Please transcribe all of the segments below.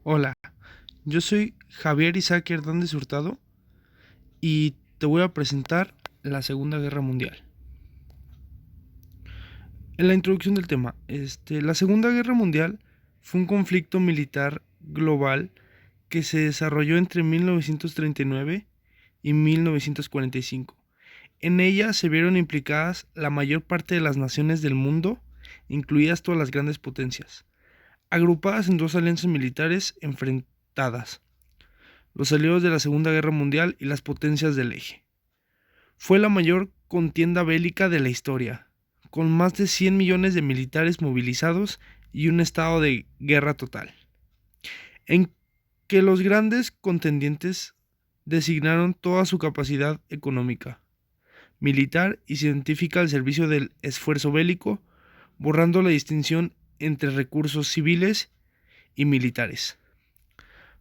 Hola, yo soy Javier Isaac Hernández Hurtado y te voy a presentar la Segunda Guerra Mundial. En la introducción del tema, la Segunda Guerra Mundial fue un conflicto militar global que se desarrolló entre 1939 y 1945. En ella se vieron implicadas la mayor parte de las naciones del mundo, incluidas todas las grandes potencias, agrupadas en dos alianzas militares enfrentadas: los aliados de la Segunda Guerra Mundial y las potencias del eje. Fue la mayor contienda bélica de la historia, con más de 100 millones de militares movilizados y un estado de guerra total, en que los grandes contendientes designaron toda su capacidad económica, militar y científica al servicio del esfuerzo bélico, borrando la distinción entre recursos civiles y militares,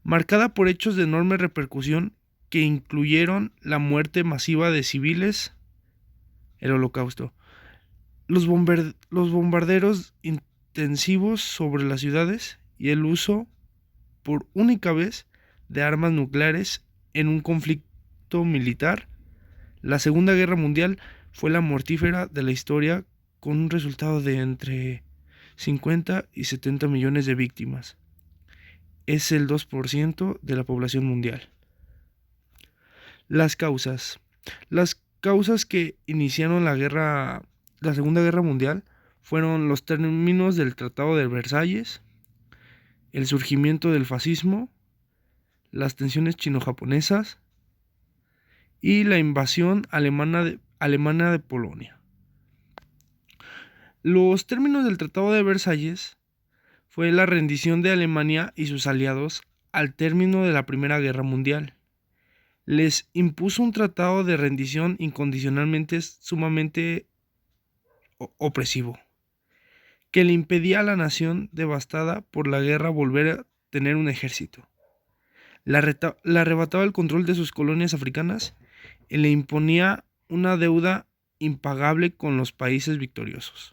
marcada por hechos de enorme repercusión que incluyeron la muerte masiva de civiles, el Holocausto, los bombarderos intensivos sobre las ciudades y el uso por única vez de armas nucleares en un conflicto militar. La Segunda Guerra Mundial fue la mortífera de la historia, con un resultado de entre 50 y 70 millones de víctimas. Es el 2% de la población mundial. Las causas. Las causas que iniciaron la Segunda Guerra Mundial fueron los términos del Tratado de Versalles, el surgimiento del fascismo, las tensiones chino-japonesas y la invasión alemana de Polonia. Los términos del Tratado de Versalles fue la rendición de Alemania y sus aliados al término de la Primera Guerra Mundial. Les impuso un tratado de rendición incondicionalmente sumamente opresivo, que le impedía a la nación devastada por la guerra volver a tener un ejército. Le arrebataba el control de sus colonias africanas y le imponía una deuda impagable con los países victoriosos.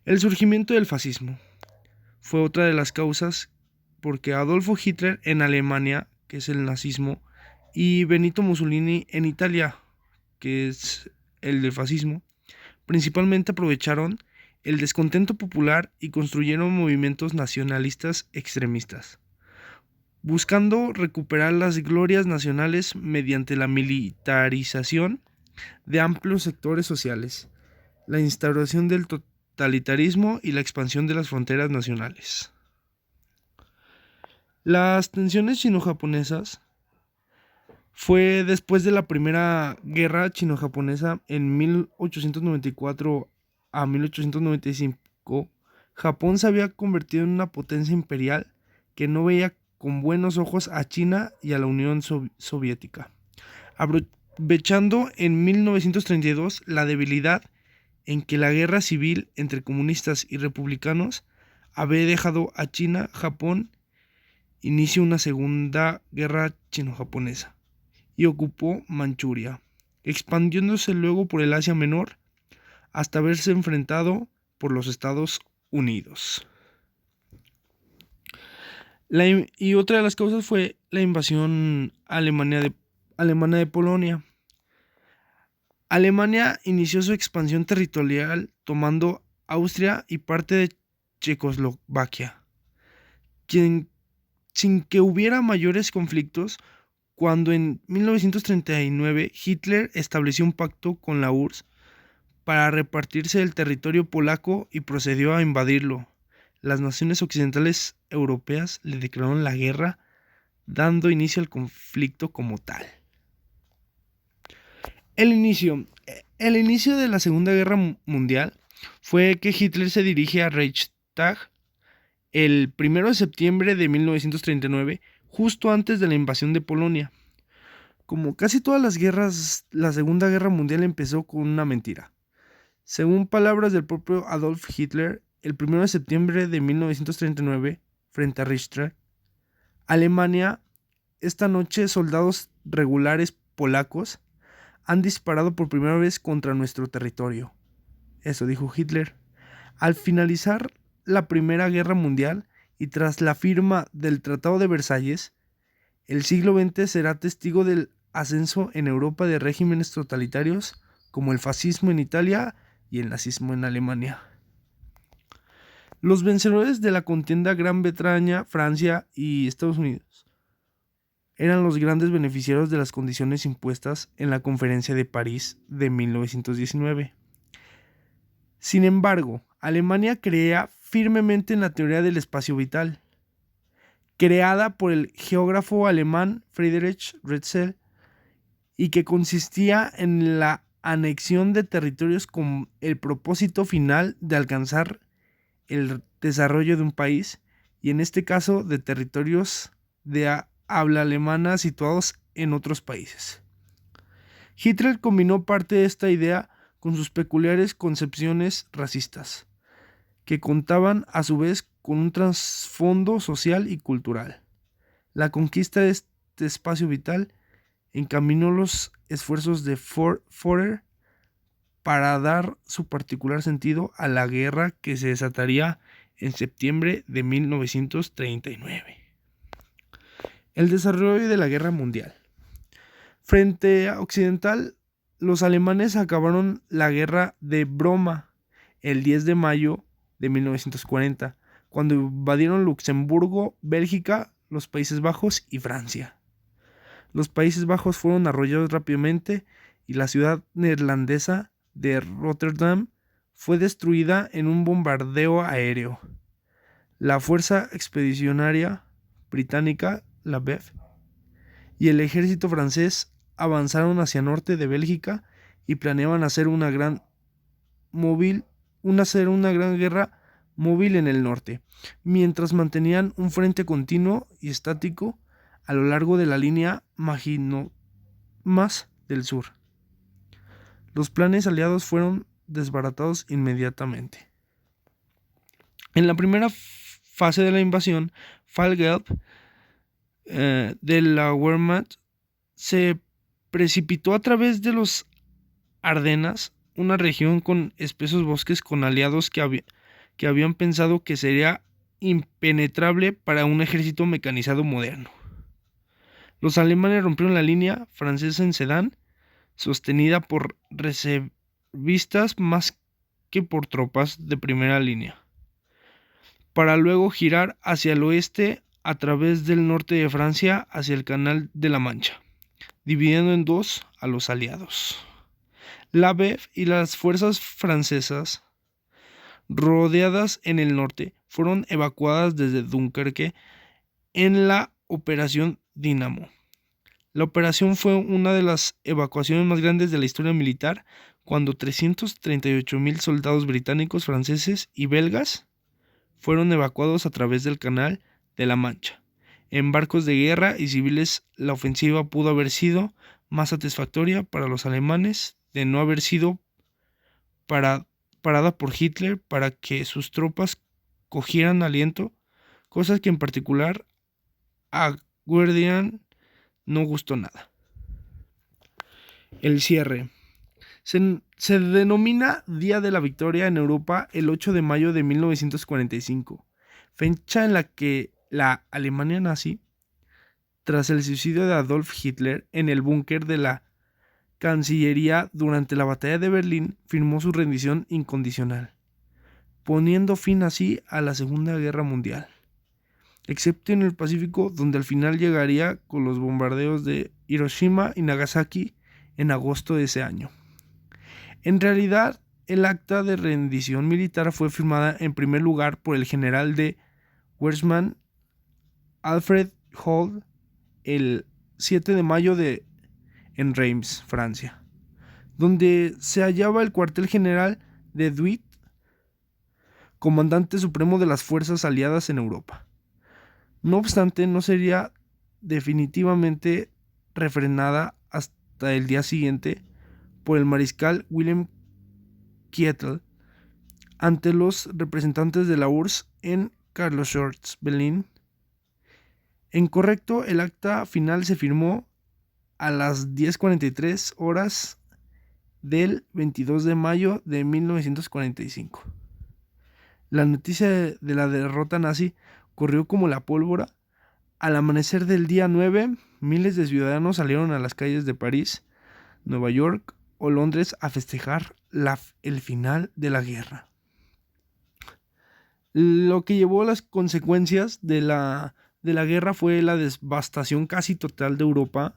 El surgimiento del fascismo fue otra de las causas, porque Adolfo Hitler en Alemania, que es el nazismo, y Benito Mussolini en Italia, que es el del fascismo, principalmente aprovecharon el descontento popular y construyeron movimientos nacionalistas extremistas, buscando recuperar las glorias nacionales mediante la militarización de amplios sectores sociales, la instauración del totalitarismo y la expansión de las fronteras nacionales. Las tensiones chino-japonesas fue después de la Primera Guerra Chino-Japonesa en 1894 a 1895. Japón se había convertido en una potencia imperial que no veía con buenos ojos a China y a la Unión Soviética, aprovechando en 1932 la debilidad en que la guerra civil entre comunistas y republicanos había dejado a China. Japón inició una segunda guerra chino-japonesa y ocupó Manchuria, expandiéndose luego por el Asia Menor hasta verse enfrentado por los Estados Unidos. Y otra de las causas fue la invasión alemana de Polonia. Alemania inició su expansión territorial tomando Austria y parte de Checoslovaquia, sin que hubiera mayores conflictos, cuando en 1939 Hitler estableció un pacto con la URSS para repartirse el territorio polaco y procedió a invadirlo. Las naciones occidentales europeas le declararon la guerra, dando inicio al conflicto como tal. El inicio de la Segunda Guerra Mundial fue que Hitler se dirige a Reichstag el 1 de septiembre de 1939, justo antes de la invasión de Polonia. Como casi todas las guerras, la Segunda Guerra Mundial empezó con una mentira. Según palabras del propio Adolf Hitler, el 1 de septiembre de 1939, frente a Reichstag, Alemania, esta noche soldados regulares polacos han disparado por primera vez contra nuestro territorio. Eso dijo Hitler. Al finalizar la Primera Guerra Mundial y tras la firma del Tratado de Versalles, el siglo XX será testigo del ascenso en Europa de regímenes totalitarios como el fascismo en Italia y el nazismo en Alemania. Los vencedores de la contienda, Gran Bretaña, Francia y Estados Unidos, eran los grandes beneficiarios de las condiciones impuestas en la Conferencia de París de 1919. Sin embargo, Alemania creía firmemente en la teoría del espacio vital, creada por el geógrafo alemán Friedrich Rätzel, y que consistía en la anexión de territorios con el propósito final de alcanzar el desarrollo de un país, y en este caso de territorios de habla alemana situados en otros países. Hitler combinó parte de esta idea con sus peculiares concepciones racistas, que contaban a su vez con un trasfondo social y cultural. La conquista de este espacio vital encaminó los esfuerzos de Führer para dar su particular sentido a la guerra que se desataría en septiembre de 1939. El desarrollo de la Guerra Mundial. Frente a Occidental, los alemanes acabaron la guerra de broma el 10 de mayo de 1940, cuando invadieron Luxemburgo, Bélgica, los Países Bajos y Francia. Los Países Bajos fueron arrollados rápidamente y la ciudad neerlandesa de Rotterdam fue destruida en un bombardeo aéreo. La Fuerza Expedicionaria Británica, la BEF, y el ejército francés avanzaron hacia norte de Bélgica y planeaban hacer una gran guerra móvil en el norte, mientras mantenían un frente continuo y estático a lo largo de la línea Maginot-Mas del sur. Los planes aliados fueron desbaratados inmediatamente. En la primera fase de la invasión, Fallgelb de la Wehrmacht se precipitó a través de los Ardenas, una región con espesos bosques con aliados que habían pensado que sería impenetrable para un ejército mecanizado moderno. Los alemanes rompieron la línea francesa en Sedan, sostenida por reservistas más que por tropas de primera línea, para luego girar hacia el oeste a través del norte de Francia hacia el Canal de la Mancha, dividiendo en dos a los aliados. La BEF y las fuerzas francesas, rodeadas en el norte, fueron evacuadas desde Dunkerque en la Operación Dínamo. La operación fue una de las evacuaciones más grandes de la historia militar, cuando 338,000 soldados británicos, franceses y belgas fueron evacuados a través del Canal de la Mancha. En barcos de guerra y civiles, la ofensiva pudo haber sido más satisfactoria para los alemanes de no haber sido parada por Hitler para que sus tropas cogieran aliento, cosas que en particular a Guderian no gustó nada. El cierre. Se denomina Día de la Victoria en Europa el 8 de mayo de 1945, fecha en la que la Alemania nazi, tras el suicidio de Adolf Hitler en el búnker de la Cancillería durante la batalla de Berlín, firmó su rendición incondicional, poniendo fin así a la Segunda Guerra Mundial, excepto en el Pacífico, donde al final llegaría con los bombardeos de Hiroshima y Nagasaki en agosto de ese año. En realidad, el acta de rendición militar fue firmada en primer lugar por el general de Wehrmacht Alfred Holt el 7 de mayo en Reims, Francia, donde se hallaba el cuartel general de Duit, comandante supremo de las fuerzas aliadas en Europa. No obstante, no sería definitivamente refrenada hasta el día siguiente por el mariscal Wilhelm Keitel ante los representantes de la URSS en Karlsruhe, Berlín. En correcto, el acta final se firmó a las 10:43 horas del 22 de mayo de 1945. La noticia de la derrota nazi corrió como la pólvora. Al amanecer del día 9, miles de ciudadanos salieron a las calles de París, Nueva York o Londres a festejar el final de la guerra. Lo que llevó a las consecuencias de la guerra fue la devastación casi total de Europa,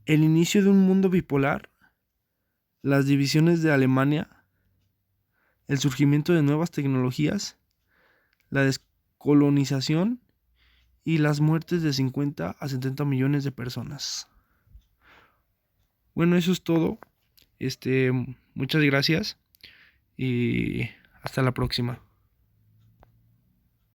el inicio de un mundo bipolar, las divisiones de Alemania, el surgimiento de nuevas tecnologías, la descolonización y las muertes de 50 a 70 millones de personas. Bueno, eso es todo. Muchas gracias y hasta la próxima.